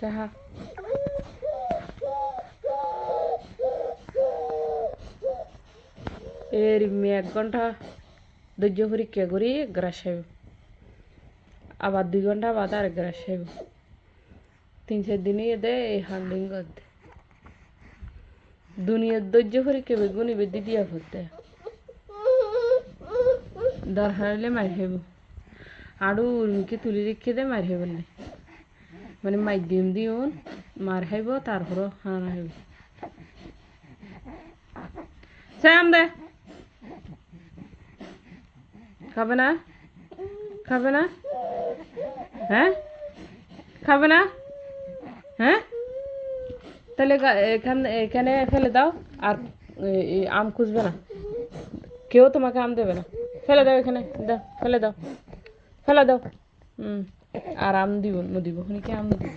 চাহা এর 1 ঘন্টা ধৈর্য পরীক্ষা করি গ্রাস খাইব আবার 2 ঘন্টা বাদ আর গ্রাস খাইব 3-4 দিনই দে এই হান্ডিং করতে দুনিয়ার ধৈর্য পরীক্ষা বেগুনি বেদি দিয়া করতে দরকার হলে মার খাইব আরও উর্মিকে তুলি রেখে দে মার খাইব মানে মাধ্যম দিও মার খাইব তারপরও হানা খাইব শ্যাম দে খাবে না খাবে না হ্যাঁ খাবে না হ্যাঁ তাহলে এখানে ফেলে দাও আর আম খুঁজবে না কেউ তোমাকে আম দেবে না ফেলে দাও এখানে দাও ফেলে দাও আর আম দিব দিব কি আম দিব